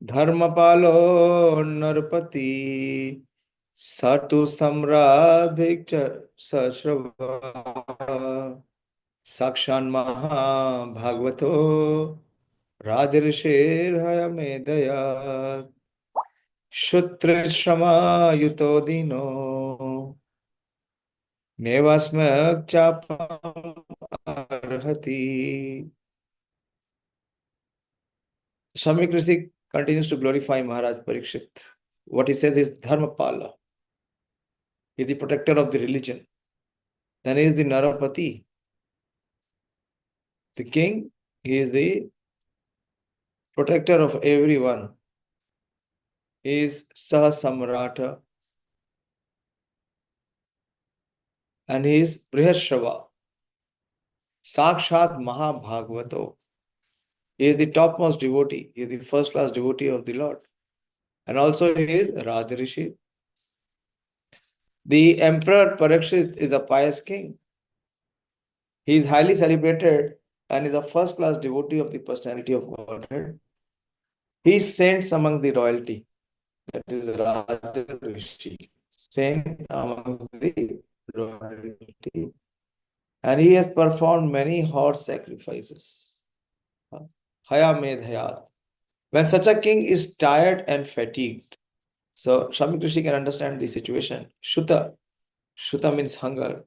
धर्मपालो नरपति सतु सम्राट भिक्ष सश्रवा साक्षान् महाभागवतो राजर्षिर्हयमेधयात् श्रुतश्रमायुतो दीनो नेवास्म्यक् चापम् अर्हति. Swami Krishi continues to glorify Maharaj Parikshit. What he says is Dharmapala. He is the protector of the religion. Then he is the Narapati, the king. He is the protector of everyone. He is Sahasamrata. And he is Brihashrava. Sakshat Mahabhagavato. He is the topmost devotee. He is the first class devotee of the Lord. And also he is Rajarishi. The Emperor Parikshit is a pious king. He is highly celebrated and is a first class devotee of the personality of Godhead. He is saints among the royalty. That is Rajarishi. Saint among the royalty. And he has performed many horse sacrifices. Haya Medhayat. When such a king is tired and fatigued, so Swami Krishi can understand the situation. Shuta. Shuta means hunger.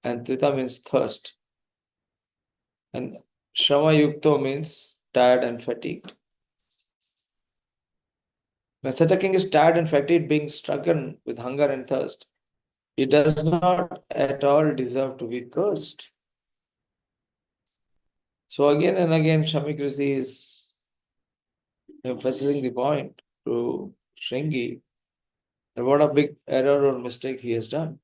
And Trita means thirst. And Shrama Yukto means tired and fatigued. When such a king is tired and fatigued, being stricken with hunger and thirst, he does not at all deserve to be cursed. So again and again, Swami Krishi is emphasizing the point to Shringi that what a big error or mistake he has done.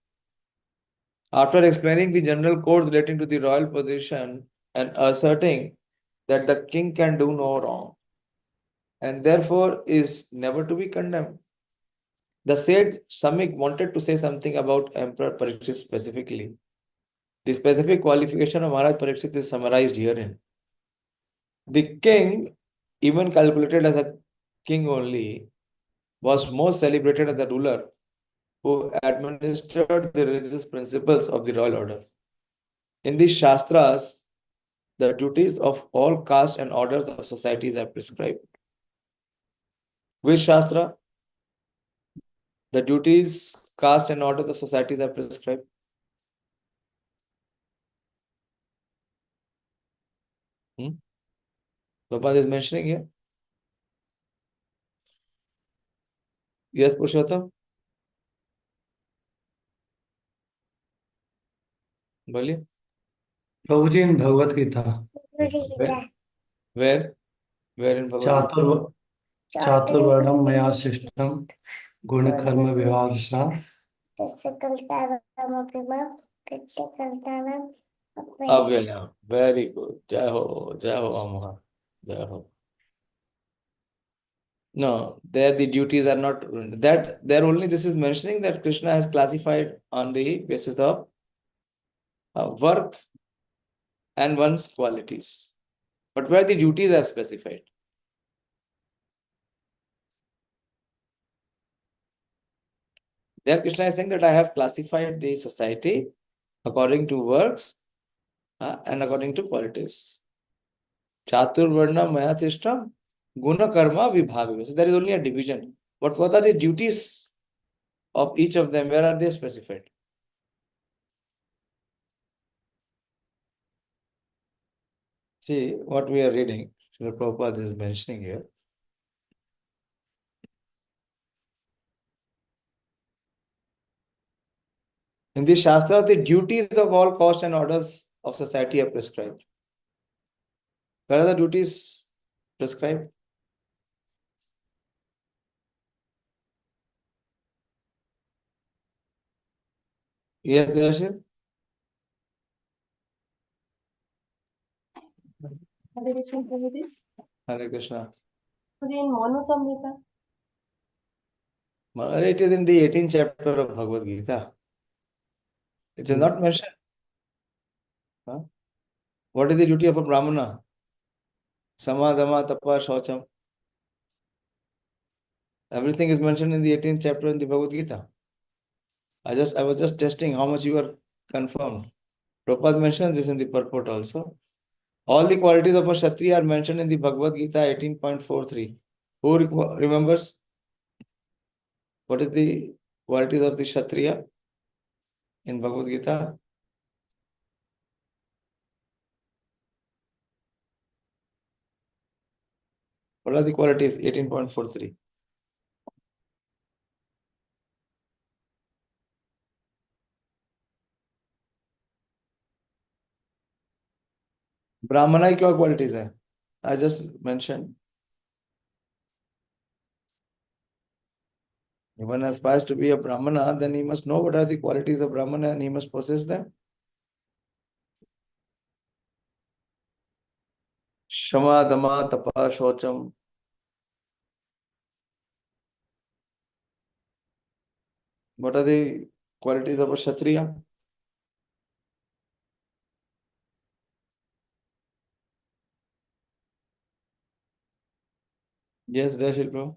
After explaining the general codes relating to the royal position and asserting that the king can do no wrong and therefore is never to be condemned, the sage Samik wanted to say something about Emperor Parikshit specifically. The specific qualification of Maharaj Parikshit is summarized herein. The king, even calculated as a king only, was most celebrated as the ruler who administered the religious principles of the royal order. In the Shastras, the duties of all castes and orders of societies are prescribed. Which Shastra? The duties, caste and orders of societies are prescribed. Prabhupada is mentioning here. Yes, Purushottam? बोलिए. प्रभु जी इन Bhagavad Gita Where? Where? Where in Bhagavad Gita? चातुर् चातुर्वर्णम मया सृष्टम गुण कर्म विभागसा Avyaya. Very good. Jai Ho, Amha. Jai Ho. No, there the duties are not that there only this is mentioning that Krishna has classified on the basis of work and one's qualities. But where the duties are specified. There Krishna is saying that I have classified the society according to works and according to qualities. Chaturvarna Maya Tishtam Guna Karma Vibhaga. So there is only a division. But what are the duties of each of them? Where are they specified? See what we are reading. Srila Prabhupada is mentioning here. In the Shastras, the duties of all castes and orders of society are prescribed. Where are the duties prescribed? Yes, Darshil? Hare Krishna, Prabhuji. Hare Krishna. Prabhuji, in Manu Samhita. It is in the 18th chapter of Bhagavad Gita. It is not mentioned. Huh? What is the duty of a Brahmana? Samadhama, Tapa, Shaucham. Everything is mentioned in the 18th chapter in the Bhagavad Gita. I was just testing how much you are confirmed. Prabhupada mentioned this in the purport also. All the qualities of a Kshatriya are mentioned in the Bhagavad Gita 18.43. Who remembers? What is the qualities of the Kshatriya in Bhagavad Gita? What are the qualities? 18.43. ब्राह्मणा की क्या qualities है? I just mentioned. If one aspires to be a Brahmana, then he must know what are the qualities of Brahmana and he must possess them. Shama, Dama, Tapa, Shocham. What are the qualities of a Kshatriya? Yes, Dashil Prabhu.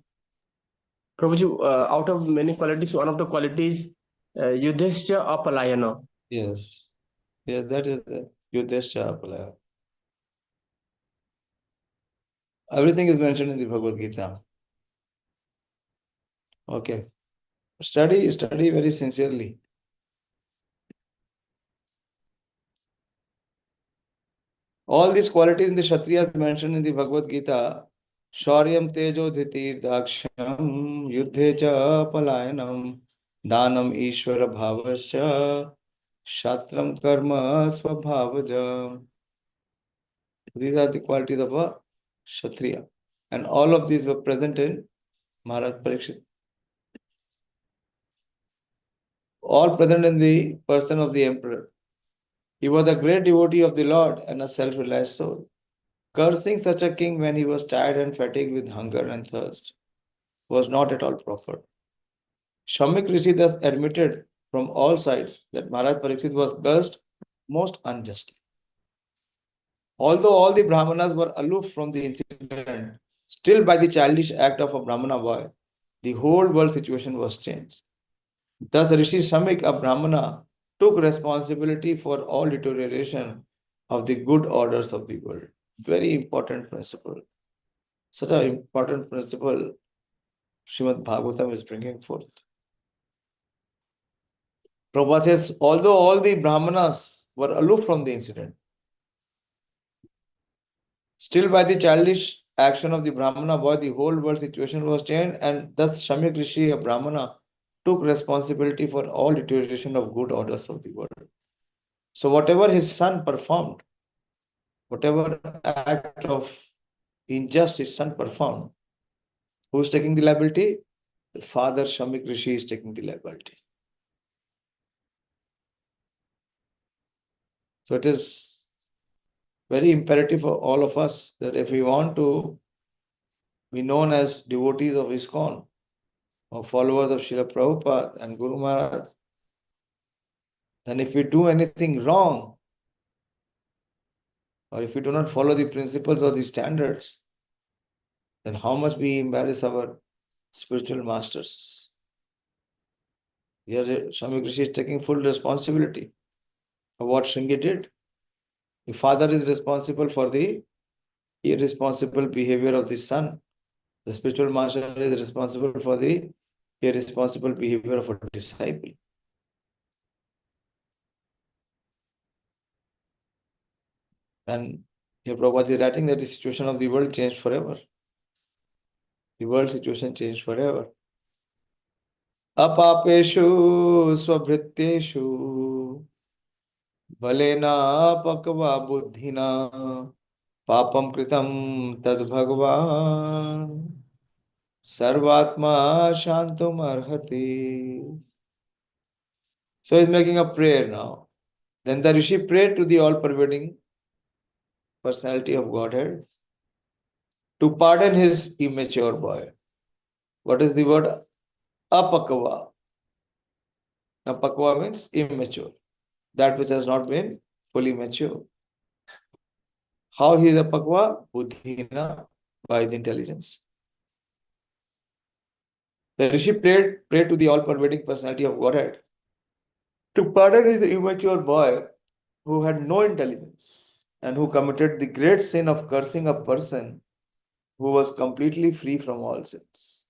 Prabhuji, out of many qualities, one of the qualities, Yudhishthira Apalayana. Yes. Yes, that is the Yudhishthira Apalaya. Everything is mentioned in the Bhagavad Gita. Okay. Study very sincerely. All these qualities in the Kshatriyas mentioned in the Bhagavad Gita, Shauryam Tejo Dhitir Daksham Yuddhe Cha Palayanam Danam Ishvara Bhavasya Shatram Karma Swabhavaja. These are the qualities of a Kshatriya. And all of these were present in Maharaj Parikshit. All present in the person of the emperor. He was a great devotee of the Lord and a self-reliant soul. Cursing such a king when he was tired and fatigued with hunger and thirst was not at all proper. Shamik Rishi thus admitted from all sides that Maharaj Parikshit was cursed most unjustly. Although all the Brahmanas were aloof from the incident, still by the childish act of a Brahmana boy, the whole world situation was changed. Thus Rishi Shamik, a Brahmana, took responsibility for all deterioration of the good orders of the world. Very important principle. Such an important principle Srimad Bhagavatam is bringing forth. Prabhupada says, although all the Brahmanas were aloof from the incident, still by the childish action of the Brahmana boy, the whole world situation was changed, and thus Shamik Rishi, a Brahmana, took responsibility for all deterioration of good orders of the world. So whatever his son performed, whatever act of injustice son performed, who is taking the liability? The father Shamik Rishi is taking the liability. So it is very imperative for all of us that if we want to be known as devotees of ISKCON or followers of Srila Prabhupada and Guru Maharaj, then if we do anything wrong, or if we do not follow the principles or the standards, then how much we embarrass our spiritual masters. Here Shamik Rishi is taking full responsibility of what Shringi did. The father is responsible for the irresponsible behavior of the son. The spiritual master is responsible for the irresponsible behavior of a disciple. And here Prabhupada is writing that the situation of the world changed forever. The world situation changed forever. Apapeshu svabhrityeshu balena pakva buddhina papam kritam tad bhagavan sarvatma shantum arhati. So he's making a prayer now. Then the Rishi prayed to the all-pervading personality of Godhead to pardon his immature boy. What is the word? Apakva. Apakva means immature. That which has not been fully mature. How he is a Pakwa? Buddhina, by the intelligence. The Rishi prayed to the all-pervading personality of Godhead to pardon his immature boy who had no intelligence and who committed the great sin of cursing a person who was completely free from all sins,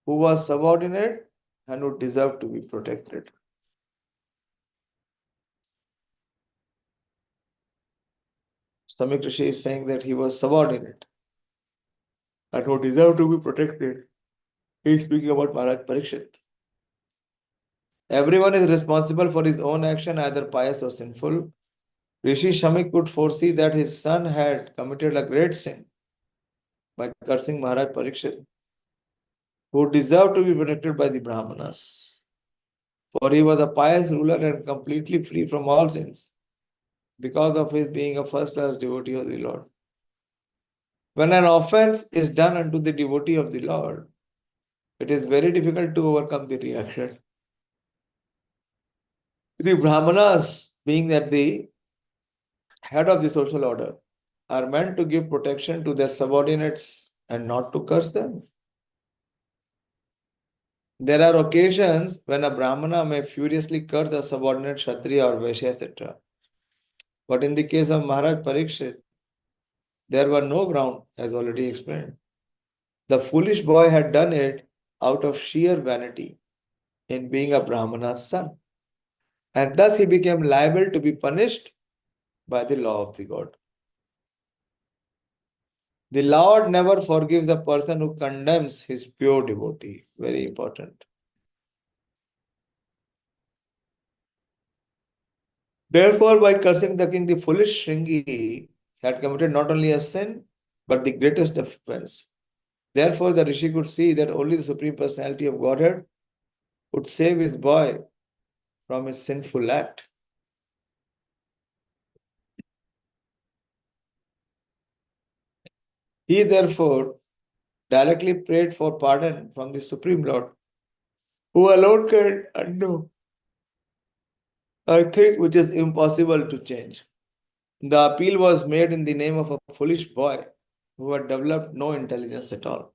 who was subordinate and who deserved to be protected. Samik Rishi is saying that he was subordinate and who deserved to be protected. He is speaking about Maharaj Parikshit. Everyone is responsible for his own action, either pious or sinful. Rishi Shamik could foresee that his son had committed a great sin by cursing Maharaj Parikshit, who deserved to be protected by the Brahmanas. For he was a pious ruler and completely free from all sins because of his being a first-class devotee of the Lord. When an offense is done unto the devotee of the Lord, it is very difficult to overcome the reaction. The Brahmanas, being at the head of the social order, are meant to give protection to their subordinates and not to curse them. There are occasions when a Brahmana may furiously curse a subordinate Kshatriya or Vaishya, etc. But in the case of Maharaj Parikshit, there were no ground, as already explained. The foolish boy had done it out of sheer vanity in being a Brahmana's son. And thus he became liable to be punished by the law of the God. The Lord never forgives a person who condemns his pure devotee. Very important. Therefore, by cursing the king, the foolish Shringi had committed not only a sin, but the greatest offense. Therefore, the Rishi could see that only the Supreme Personality of Godhead would save his boy from his sinful act. He therefore directly prayed for pardon from the Supreme Lord, who alone can undo a thing which is impossible to change. The appeal was made in the name of a foolish boy who had developed no intelligence at all.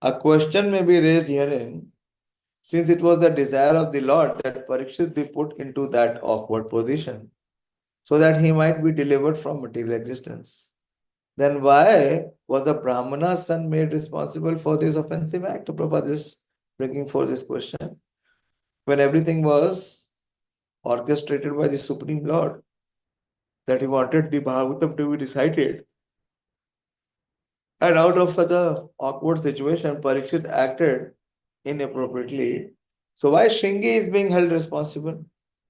A question may be raised herein, since it was the desire of the Lord that Parikshit be put into that awkward position, so that he might be delivered from material existence. Then why was the Brahmana's son made responsible for this offensive act? Prabhupada is bringing forth this question. When everything was orchestrated by the Supreme Lord, that he wanted the Bhagavatam to be recited. And out of such a awkward situation, Parikshit acted inappropriately. So why Shringi is being held responsible?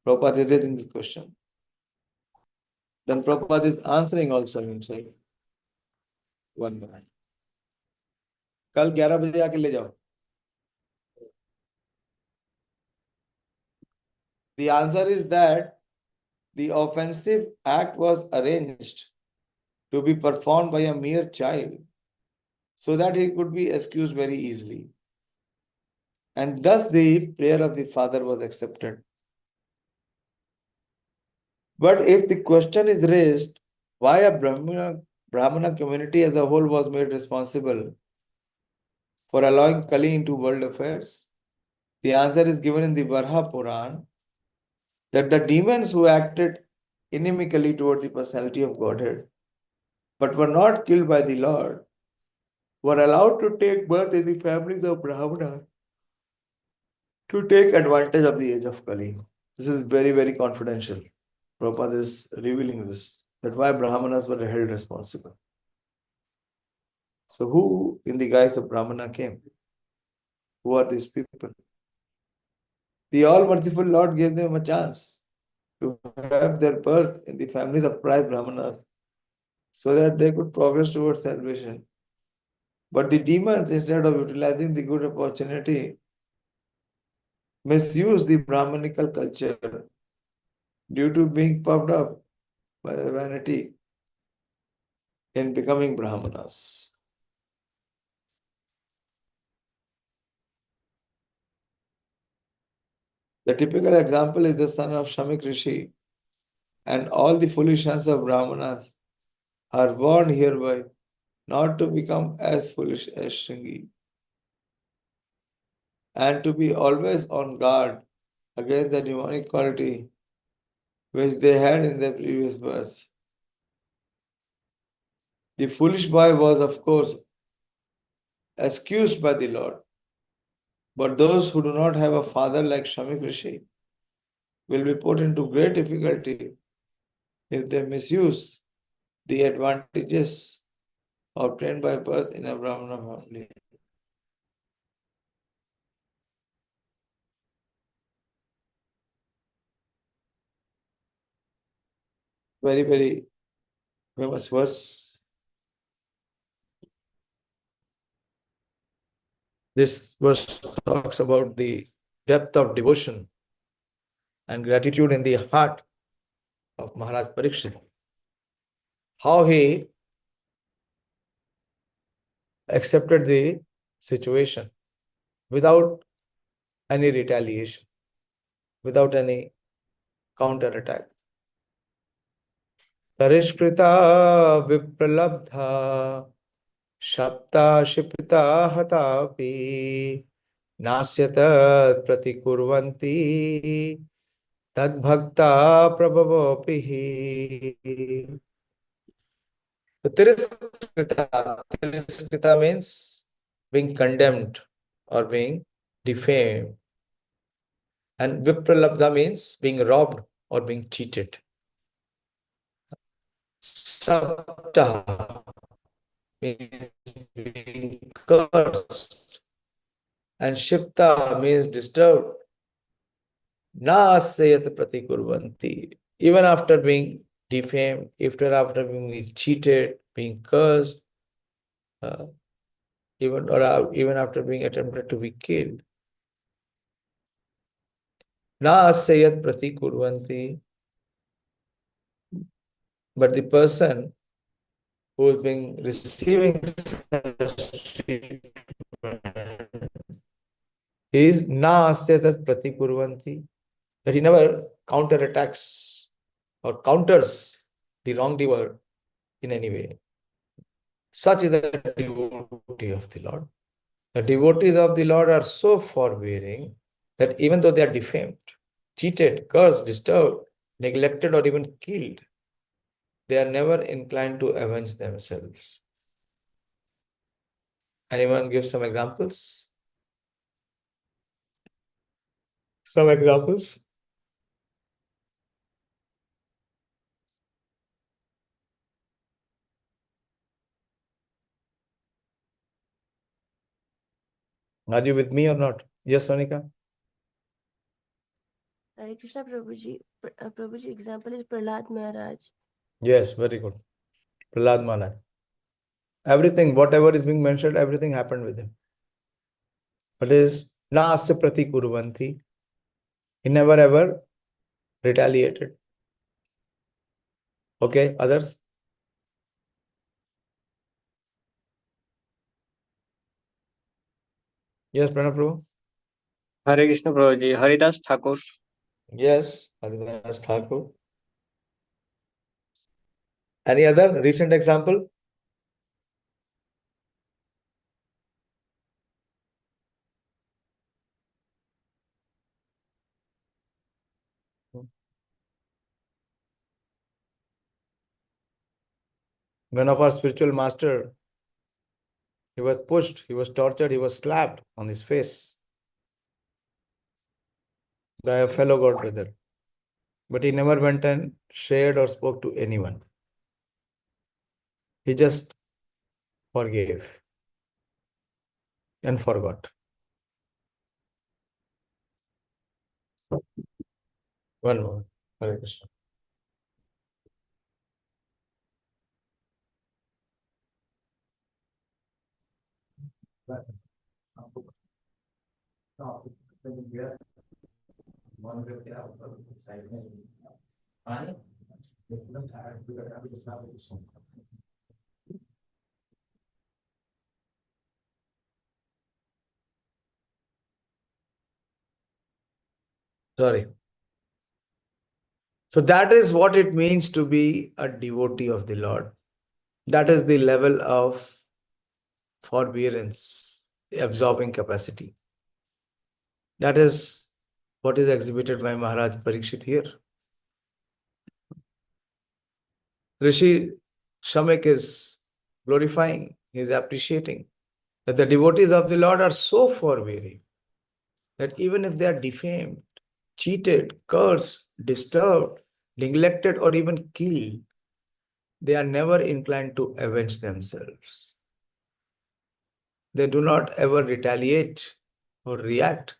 Prabhupada is raising this question. Then Prabhupada is answering also himself. One minute. कल 11 बजे आके ले जाओ. The answer is that the offensive act was arranged to be performed by a mere child so that he could be excused very easily. And thus the prayer of the father was accepted. But if the question is raised, why a Brahmana community as a whole was made responsible for allowing Kali into world affairs, the answer is given in the Varha Puran, that the demons who acted inimically toward the personality of Godhead, but were not killed by the Lord, were allowed to take birth in the families of Brahmana to take advantage of the age of Kali. This is very, very confidential. Prabhupada is revealing this, that why Brahmanas were held responsible. So who in the guise of Brahmana came? Who are these people? The all-merciful Lord gave them a chance to have their birth in the families of pious Brahmanas so that they could progress towards salvation. But the demons, instead of utilizing the good opportunity, misuse the Brahmanical culture due to being puffed up by the vanity in becoming Brahmanas. The typical example is the son of Shamik Rishi, and all the foolish sons of Brahmanas are warned hereby not to become as foolish as Shringi, and to be always on guard against the demonic quality which they had in their previous births. The foolish boy was, of course, excused by the Lord, but those who do not have a father like Shamik Rishi will be put into great difficulty if they misuse the advantages obtained by birth in a Brahmana family. Very, very famous verse. This verse talks about the depth of devotion and gratitude in the heart of Maharaj Parikshit. How he accepted the situation without any retaliation, without any counter-attack. Tarishkrita vipralabdha shapta shipita hatapi nasyata pratikurvanti tad bhakta prabhavopihi. So Tiriskrita means being condemned or being defamed. And Vipralabdha means being robbed or being cheated. Sapta means being cursed. And Shipta means disturbed. Na asayat pratikurvanti. Even after being defamed, after being cheated, being cursed, even after being attempted to be killed. Na asayat pratikurvanti. But the person who is being receiving such treatment is na asyatat pratikurvanti, that he never counterattacks or counters the wrongdoer in any way. Such is the devotee of the Lord. The devotees of the Lord are so forbearing that even though they are defamed, cheated, cursed, disturbed, neglected, or even killed, they are never inclined to avenge themselves. Anyone give some examples? Some examples? Are you with me or not? Yes, Sonika? Hare Krishna Prabhuji. Prabhuji, example is Prahlad Maharaj. Yes, very good. Prahlad Maharaj. Everything, whatever is being mentioned, everything happened with him. But is nasya prati kurvanti. He never ever retaliated. Okay, others? Yes, Pranav Prabhu? Hare Krishna Prabhu ji Haridas Thakur Yes, Haridas Thakur. Any other recent example? One of our spiritual master, he was pushed, he was tortured, he was slapped on his face by a fellow god brother. But he never went and shared or spoke to anyone. He just forgave and forgot. One more. Hare Krishna. Sorry. So that is what it means to be a devotee of the Lord. That is the level of forbearance, the absorbing capacity. That is what is exhibited by Maharaj Parikshit here. Rishi Shamek is glorifying, he is appreciating that the devotees of the Lord are so forbearing that even if they are defamed, cheated, cursed, disturbed, neglected, or even killed, they are never inclined to avenge themselves. They do not ever retaliate or react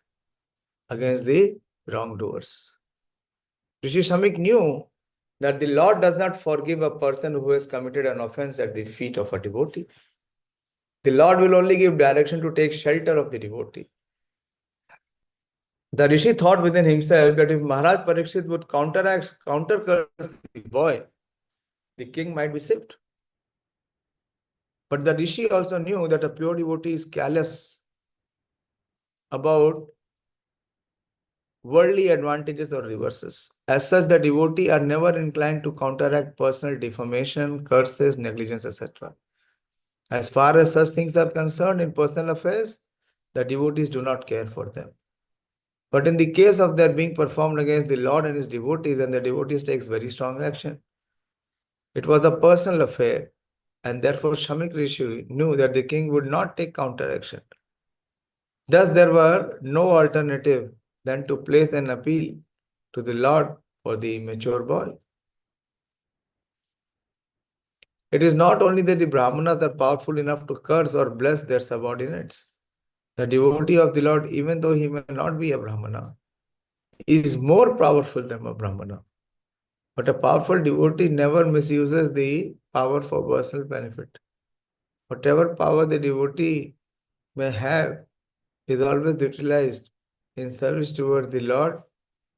against the wrongdoers. Rishi Shamik knew that the Lord does not forgive a person who has committed an offense at the feet of a devotee. The Lord will only give direction to take shelter of the devotee. The Rishi thought within himself that if Maharaj Parikshit would counter curse the boy, the king might be saved. But the Rishi also knew that a pure devotee is callous about worldly advantages or reverses. As such, the devotee are never inclined to counteract personal defamation, curses, negligence, etc. As far as such things are concerned in personal affairs, the devotees do not care for them. But in the case of their being performed against the Lord and his devotees, then the devotees takes very strong action. It was a personal affair, and therefore Shamik Rishi knew that the king would not take counteraction. Thus, there were no alternative than to place an appeal to the Lord for the immature boy. It is not only that the Brahmanas are powerful enough to curse or bless their subordinates. The devotee of the Lord, even though he may not be a Brahmana, is more powerful than a Brahmana. But a powerful devotee never misuses the power for personal benefit. Whatever power the devotee may have is always utilized in service towards the Lord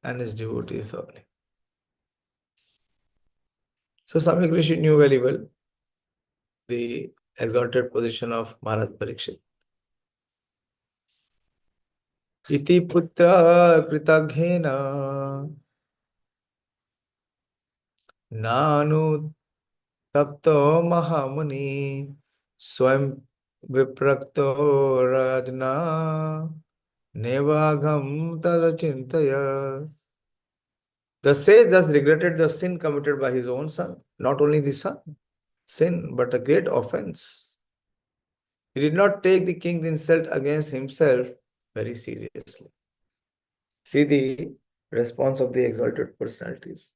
and his devotees only. So Samik Rishi knew very well the exalted position of Maharaj Parikshit. Iti putra kritaghena nanu tapto mahamuni swam viprakto rajna nevagam tadachintaya. The sage thus regretted the sin committed by his own son, not only the son, sin, but a great offense. He did not take the king's insult against himself very seriously. See the response of the exalted personalities.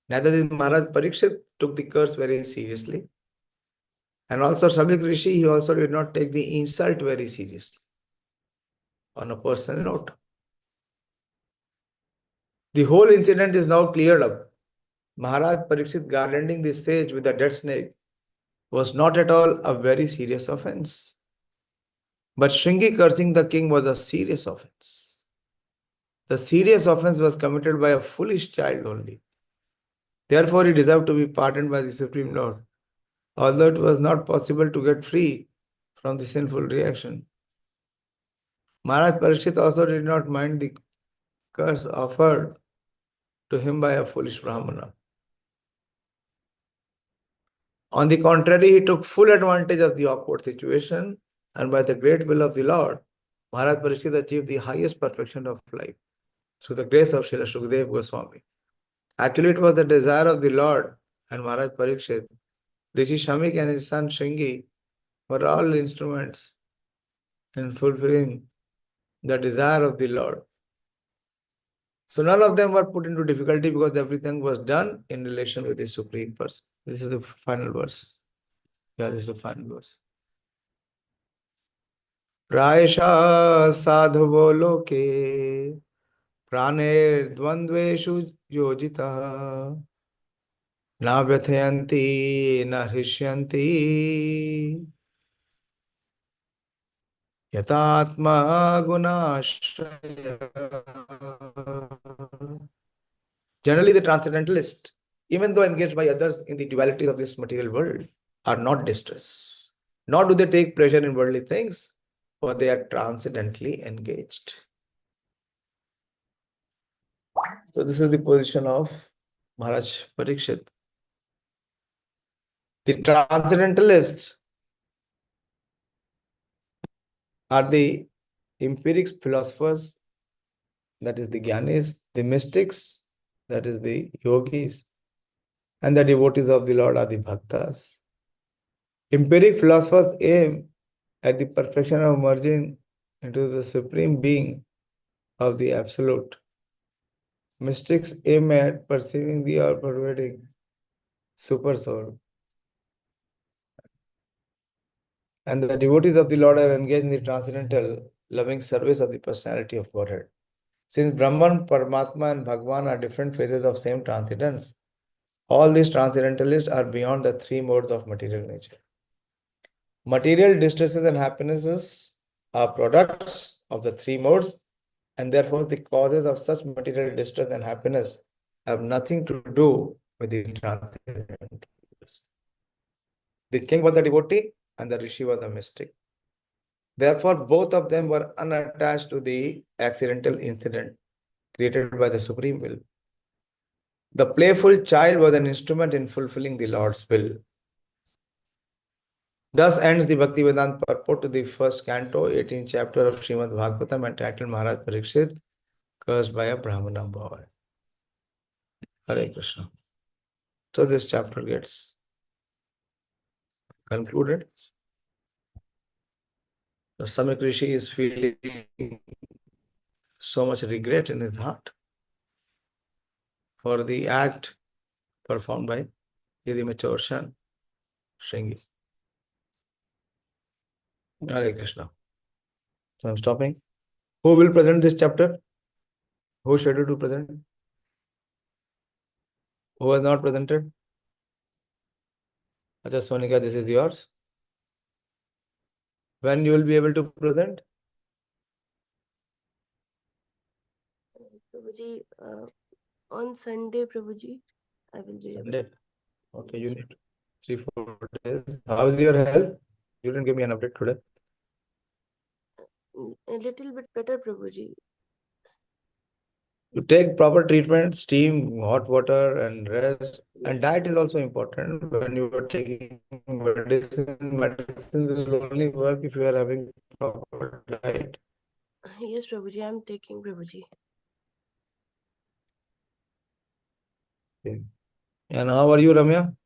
Neither did Maharaj Parikshit took the curse very seriously. And also Shamik Rishi, he also did not take the insult very seriously. On a personal note, the whole incident is now cleared up. Maharaj Parikshit garlanding the sage with a dead snake was not at all a very serious offense. But Shringi cursing the king was a serious offense. The serious offense was committed by a foolish child only. Therefore, he deserved to be pardoned by the Supreme Lord, although it was not possible to get free from the sinful reaction. Maharaj Parikshit also did not mind the curse offered to him by a foolish Brahmana. On the contrary, he took full advantage of the awkward situation, and by the great will of the Lord, Maharaj Parikshit achieved the highest perfection of life through the grace of Srila Shukdev Goswami. Actually, it was the desire of the Lord and Maharaj Parikshit. Rishi Shamik and his son Shringi were all instruments in fulfilling the desire of the Lord. So none of them were put into difficulty because everything was done in relation with the Supreme Person. This is the final verse. Yeah, this is the final verse. Praisha sadhuvo loke praner dvandveshu yojita na vyathayanti na hrisyanti yatatma gunashraya. Generally, the transcendentalist, even though engaged by others in the dualities of this material world, are not distressed. Nor do they take pleasure in worldly things, for they are transcendently engaged. So this is the position of Maharaj Parikshit. The transcendentalist are the empiric philosophers, that is the Gyanis, the mystics, that is the yogis, and the devotees of the Lord are the bhaktas. Empiric philosophers aim at the perfection of merging into the supreme being of the absolute. Mystics aim at perceiving the all-pervading super soul. And the devotees of the Lord are engaged in the transcendental, loving service of the personality of Godhead. Since Brahman, Paramatma, and Bhagwan are different phases of same transcendence, all these transcendentalists are beyond the three modes of material nature. Material distresses and happinesses are products of the three modes, and therefore the causes of such material distress and happiness have nothing to do with the transcendentalists. The king was the devotee and the rishi was the mystic. Therefore, both of them were unattached to the accidental incident created by the supreme will. The playful child was an instrument in fulfilling the Lord's will. Thus ends the Bhaktivedanta purport to the first canto, 18th chapter of Srimad Bhagavatam, entitled Maharaj Parikshit, cursed by a Brahmana boy. Hare Krishna. So this chapter gets concluded. The Samik Rishi is feeling so much regret in his heart for the act performed by his immature son, Shringi. Hare Krishna. So I'm stopping. Who will present this chapter? Who is scheduled to present? Who has not presented? Acha Sonika, this is yours. When you will be able to present? Prabhuji, on Sunday, Prabhuji, I will be able. Sunday. Okay, you need 3-4 days. How is your health? You didn't give me an update today. A little bit better, Prabhuji. You take proper treatment, steam, hot water, and rest. And diet is also important. When you are taking medicine will only work if you are having proper diet. Yes, Prabhuji, I'm taking, Prabhuji. Okay. And how are you, Ramya?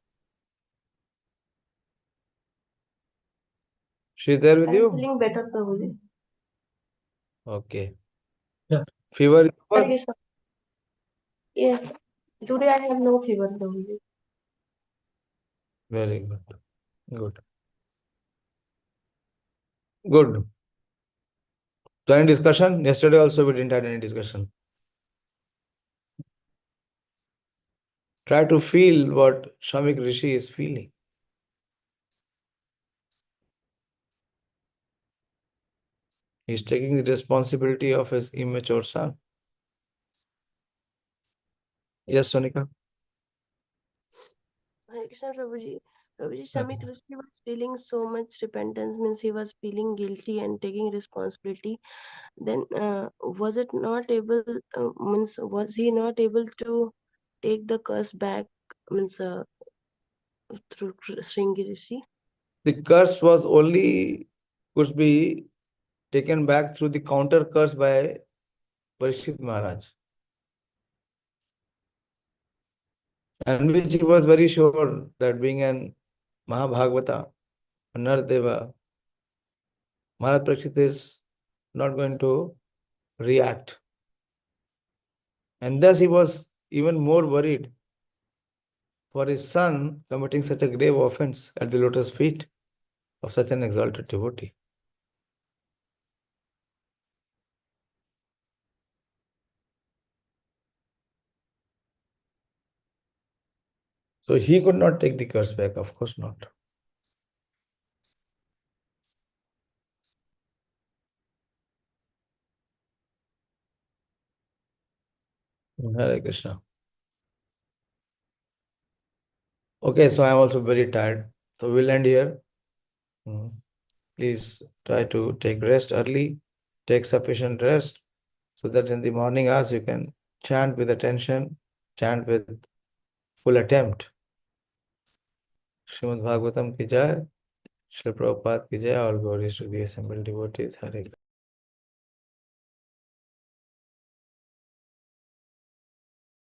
She's there with I'm you? feeling better, Prabhuji. Okay. Yeah. Fever is Hare over? Krishna. Yes. Today I have no fever, Prabhuji. Very good. Good. Good. So any discussion? Yesterday also we didn't have any discussion. Try to feel what Shamik Rishi is feeling. He's taking the responsibility of his immature son. Yes, Sonika? Hare Krishna, Prabhuji. Prabhuji, Okay. Shamik Rishi was feeling so much repentance, means he was feeling guilty and taking responsibility. Then was it not able, means was he not able to take the curse back, means through Shringi Rishi? The curse was only could be taken back through the counter curse by Parikshit Maharaj. And which he was very sure that being an Mahabhagavata, Nardeva, Maharaj Parikshit is not going to react. And thus he was even more worried for his son committing such a grave offense at the lotus feet of such an exalted devotee. So he could not take the curse back, of course not. Hare Krishna. Okay, so I am also very tired. So we'll end here. Please try to take rest early, take sufficient rest, so that in the morning hours you can chant with attention, chant with full attempt. Srimad Bhagavatam ki jai, Srila Prabhupada ki jai, all glories to the assembled devotees. Hare Krishna.